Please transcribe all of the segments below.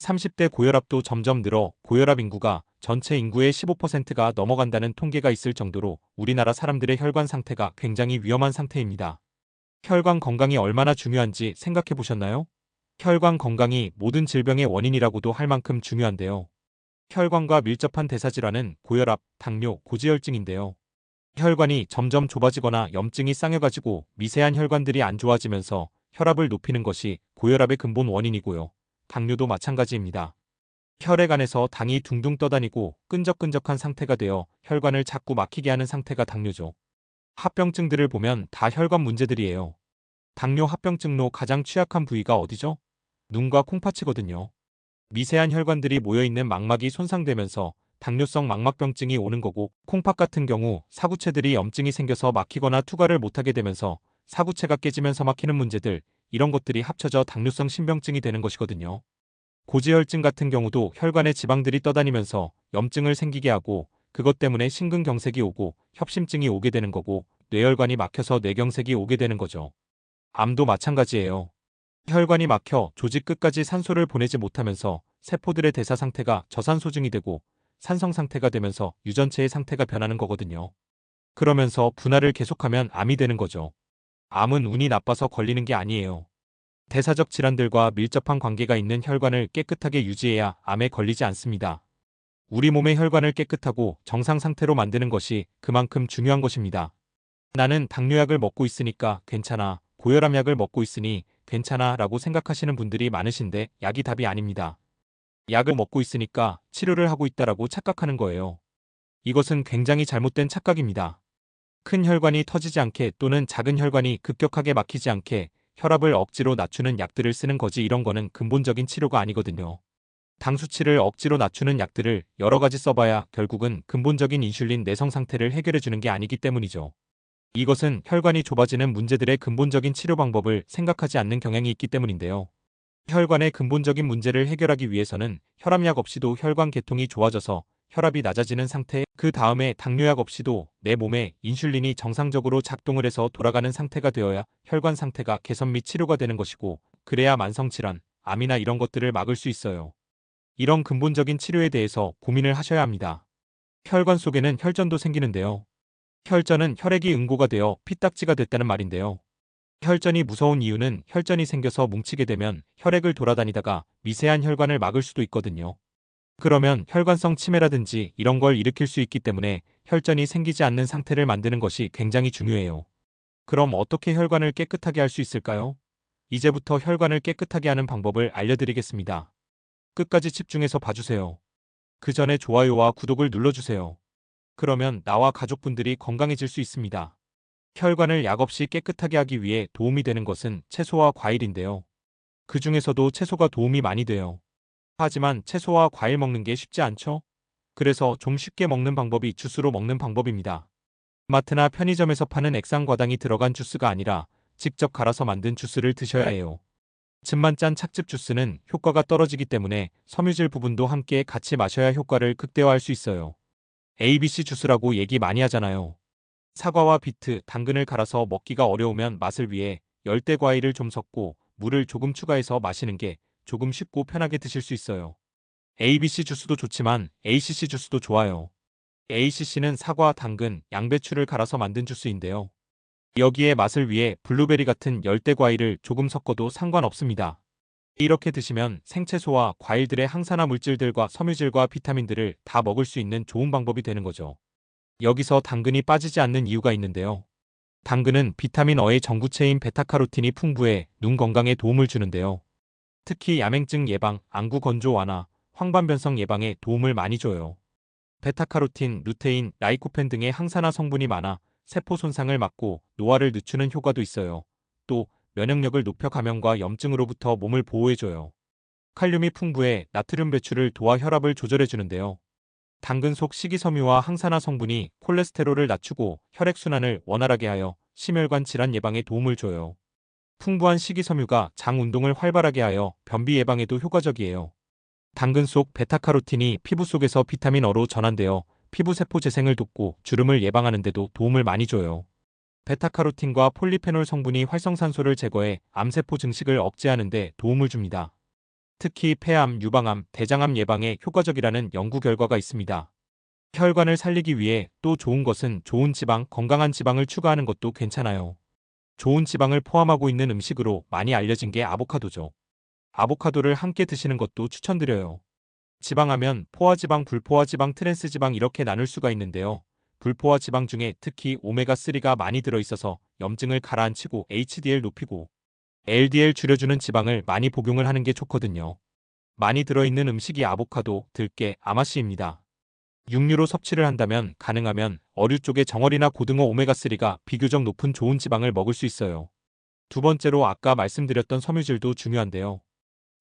30대 고혈압도 점점 늘어 고혈압 인구가 전체 인구의 15%가 넘어간다는 통계가 있을 정도로 우리나라 사람들의 혈관 상태가 굉장히 위험한 상태입니다. 혈관 건강이 얼마나 중요한지 생각해 보셨나요? 혈관 건강이 모든 질병의 원인이라고도 할 만큼 중요한데요. 혈관과 밀접한 대사질환은 고혈압, 당뇨, 고지혈증인데요. 혈관이 점점 좁아지거나 염증이 쌓여가지고 미세한 혈관들이 안 좋아지면서 혈압을 높이는 것이 고혈압의 근본 원인이고요. 당뇨도 마찬가지입니다. 혈액 안에서 당이 둥둥 떠다니고 끈적끈적한 상태가 되어 혈관을 자꾸 막히게 하는 상태가 당뇨죠. 합병증들을 보면 다 혈관 문제들이에요. 당뇨 합병증로 가장 취약한 부위가 어디죠? 눈과 콩팥이거든요. 미세한 혈관들이 모여있는 망막이 손상되면서 당뇨성 망막병증이 오는 거고, 콩팥 같은 경우 사구체들이 염증이 생겨서 막히거나 투과를 못하게 되면서 사구체가 깨지면서 막히는 문제들, 이런 것들이 합쳐져 당뇨성 신병증이 되는 것이거든요. 고지혈증 같은 경우도 혈관에 지방들이 떠다니면서 염증을 생기게 하고, 그것 때문에 심근경색이 오고 협심증이 오게 되는 거고, 뇌혈관이 막혀서 뇌경색이 오게 되는 거죠. 암도 마찬가지예요. 혈관이 막혀 조직 끝까지 산소를 보내지 못하면서 세포들의 대사 상태가 저산소증이 되고 산성 상태가 되면서 유전체의 상태가 변하는 거거든요. 그러면서 분할을 계속하면 암이 되는 거죠. 암은 운이 나빠서 걸리는 게 아니에요. 대사적 질환들과 밀접한 관계가 있는 혈관을 깨끗하게 유지해야 암에 걸리지 않습니다. 우리 몸의 혈관을 깨끗하고 정상 상태로 만드는 것이 그만큼 중요한 것입니다. 나는 당뇨약을 먹고 있으니까 괜찮아, 고혈압 약을 먹고 있으니 괜찮아 라고 생각하시는 분들이 많으신데 약이 답이 아닙니다. 약을 먹고 있으니까 치료를 하고 있다라고 착각하는 거예요. 이것은 굉장히 잘못된 착각입니다. 큰 혈관이 터지지 않게 또는 작은 혈관이 급격하게 막히지 않게 혈압을 억지로 낮추는 약들을 쓰는 거지, 이런 거는 근본적인 치료가 아니거든요. 당 수치를 억지로 낮추는 약들을 여러 가지 써봐야 결국은 근본적인 인슐린 내성 상태를 해결해 주는 게 아니기 때문이죠. 이것은 혈관이 좁아지는 문제들의 근본적인 치료 방법을 생각하지 않는 경향이 있기 때문인데요. 혈관의 근본적인 문제를 해결하기 위해서는 혈압약 없이도 혈관 계통이 좋아져서 혈압이 낮아지는 상태, 그 다음에 당뇨약 없이도 내 몸에 인슐린이 정상적으로 작동을 해서 돌아가는 상태가 되어야 혈관 상태가 개선 및 치료가 되는 것이고, 그래야 만성질환, 암이나 이런 것들을 막을 수 있어요. 이런 근본적인 치료에 대해서 고민을 하셔야 합니다. 혈관 속에는 혈전도 생기는데요. 혈전은 혈액이 응고가 되어 피딱지가 됐다는 말인데요. 혈전이 무서운 이유는 혈전이 생겨서 뭉치게 되면 혈액을 돌아다니다가 미세한 혈관을 막을 수도 있거든요. 그러면 혈관성 치매라든지 이런 걸 일으킬 수 있기 때문에 혈전이 생기지 않는 상태를 만드는 것이 굉장히 중요해요. 그럼 어떻게 혈관을 깨끗하게 할 수 있을까요? 이제부터 혈관을 깨끗하게 하는 방법을 알려드리겠습니다. 끝까지 집중해서 봐주세요. 그 전에 좋아요와 구독을 눌러주세요. 그러면 나와 가족분들이 건강해질 수 있습니다. 혈관을 약 없이 깨끗하게 하기 위해 도움이 되는 것은 채소와 과일인데요. 그 중에서도 채소가 도움이 많이 돼요. 하지만 채소와 과일 먹는 게 쉽지 않죠? 그래서 좀 쉽게 먹는 방법이 주스로 먹는 방법입니다. 마트나 편의점에서 파는 액상과당이 들어간 주스가 아니라 직접 갈아서 만든 주스를 드셔야 해요. 즙만 짠 착즙 주스는 효과가 떨어지기 때문에 섬유질 부분도 함께 같이 마셔야 효과를 극대화할 수 있어요. ABC 주스라고 얘기 많이 하잖아요. 사과와 비트, 당근을 갈아서 먹기가 어려우면 맛을 위해 열대 과일을 좀 섞고 물을 조금 추가해서 마시는 게 조금 쉽고 편하게 드실 수 있어요. ABC 주스도 좋지만 ACC 주스도 좋아요. ACC는 사과, 당근, 양배추를 갈아서 만든 주스인데요. 여기에 맛을 위해 블루베리 같은 열대 과일을 조금 섞어도 상관없습니다. 이렇게 드시면 생채소와 과일들의 항산화 물질들과 섬유질과 비타민들을 다 먹을 수 있는 좋은 방법이 되는 거죠. 여기서 당근이 빠지지 않는 이유가 있는데요. 당근은 비타민 어의 전구체인 베타카로틴이 풍부해 눈 건강에 도움을 주는데요. 특히 야맹증 예방, 안구 건조 완화, 황반변성 예방에 도움을 많이 줘요. 베타카로틴, 루테인, 라이코펜 등의 항산화 성분이 많아 세포 손상을 막고 노화를 늦추는 효과도 있어요. 또 면역력을 높여 감염과 염증으로부터 몸을 보호해줘요. 칼륨이 풍부해 나트륨 배출을 도와 혈압을 조절해주는데요. 당근 속 식이섬유와 항산화 성분이 콜레스테롤을 낮추고 혈액순환을 원활하게 하여 심혈관 질환 예방에 도움을 줘요. 풍부한 식이섬유가 장 운동을 활발하게 하여 변비 예방에도 효과적이에요. 당근 속 베타카로틴이 피부 속에서 비타민 어로 전환되어 피부세포 재생을 돕고 주름을 예방하는 데도 도움을 많이 줘요. 베타카로틴과 폴리페놀 성분이 활성산소를 제거해 암세포 증식을 억제하는 데 도움을 줍니다. 특히 폐암, 유방암, 대장암 예방에 효과적이라는 연구 결과가 있습니다. 혈관을 살리기 위해 또 좋은 것은 좋은 지방, 건강한 지방을 추가하는 것도 괜찮아요. 좋은 지방을 포함하고 있는 음식으로 많이 알려진 게 아보카도죠. 아보카도를 함께 드시는 것도 추천드려요. 지방하면 포화지방, 불포화지방, 트랜스지방 이렇게 나눌 수가 있는데요. 불포화 지방 중에 특히 오메가3가 많이 들어있어서 염증을 가라앉히고 HDL 높이고 LDL 줄여주는 지방을 많이 복용을 하는 게 좋거든요. 많이 들어있는 음식이 아보카도, 들깨, 아마씨입니다. 육류로 섭취를 한다면 가능하면 어류 쪽의 정어리나 고등어 오메가3가 비교적 높은 좋은 지방을 먹을 수 있어요. 두 번째로 아까 말씀드렸던 섬유질도 중요한데요.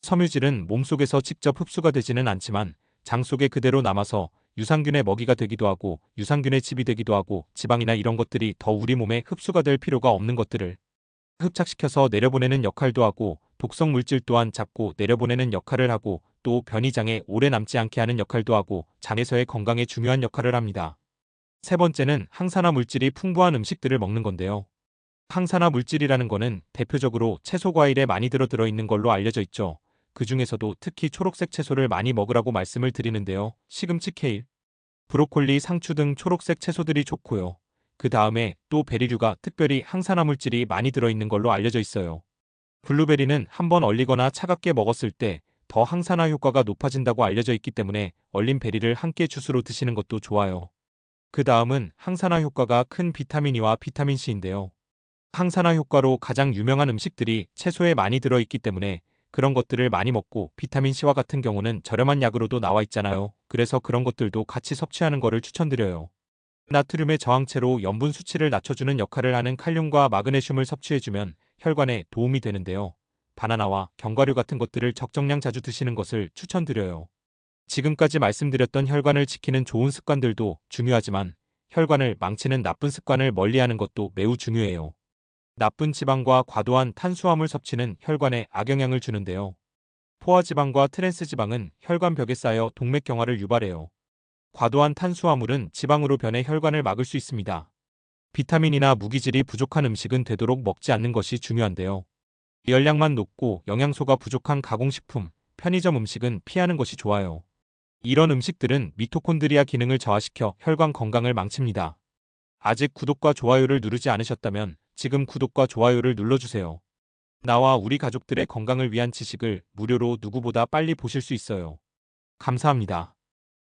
섬유질은 몸속에서 직접 흡수가 되지는 않지만 장 속에 그대로 남아서 유산균의 먹이가 되기도 하고 유산균의 집이 되기도 하고 지방이나 이런 것들이 더 우리 몸에 흡수가 될 필요가 없는 것들을 흡착시켜서 내려보내는 역할도 하고 독성 물질 또한 잡고 내려보내는 역할을 하고 또 변이장에 오래 남지 않게 하는 역할도 하고 장에서의 건강에 중요한 역할을 합니다. 세 번째는 항산화 물질이 풍부한 음식들을 먹는 건데요. 항산화 물질이라는 거는 대표적으로 채소 과일에 많이 들어있는 걸로 알려져 있죠. 그 중에서도 특히 초록색 채소를 많이 먹으라고 말씀을 드리는데요. 시금치, 케일, 브로콜리, 상추 등 초록색 채소들이 좋고요. 그 다음에 또 베리류가 특별히 항산화 물질이 많이 들어있는 걸로 알려져 있어요. 블루베리는 한번 얼리거나 차갑게 먹었을 때 더 항산화 효과가 높아진다고 알려져 있기 때문에 얼린 베리를 함께 주스로 드시는 것도 좋아요. 그 다음은 항산화 효과가 큰 비타민 E와 비타민 C인데요. 항산화 효과로 가장 유명한 음식들이 채소에 많이 들어있기 때문에 그런 것들을 많이 먹고 비타민 C와 같은 경우는 저렴한 약으로도 나와 있잖아요. 그래서 그런 것들도 같이 섭취하는 거를 추천드려요. 나트륨의 저항체로 염분 수치를 낮춰주는 역할을 하는 칼륨과 마그네슘을 섭취해주면 혈관에 도움이 되는데요. 바나나와 견과류 같은 것들을 적정량 자주 드시는 것을 추천드려요. 지금까지 말씀드렸던 혈관을 지키는 좋은 습관들도 중요하지만 혈관을 망치는 나쁜 습관을 멀리하는 것도 매우 중요해요. 나쁜 지방과 과도한 탄수화물 섭취는 혈관에 악영향을 주는데요. 포화지방과 트랜스지방은 혈관벽에 쌓여 동맥경화를 유발해요. 과도한 탄수화물은 지방으로 변해 혈관을 막을 수 있습니다. 비타민이나 무기질이 부족한 음식은 되도록 먹지 않는 것이 중요한데요. 열량만 높고 영양소가 부족한 가공식품, 편의점 음식은 피하는 것이 좋아요. 이런 음식들은 미토콘드리아 기능을 저하시켜 혈관 건강을 망칩니다. 아직 구독과 좋아요를 누르지 않으셨다면 지금 구독과 좋아요를 눌러주세요. 나와 우리 가족들의 건강을 위한 지식을 무료로 누구보다 빨리 보실 수 있어요. 감사합니다.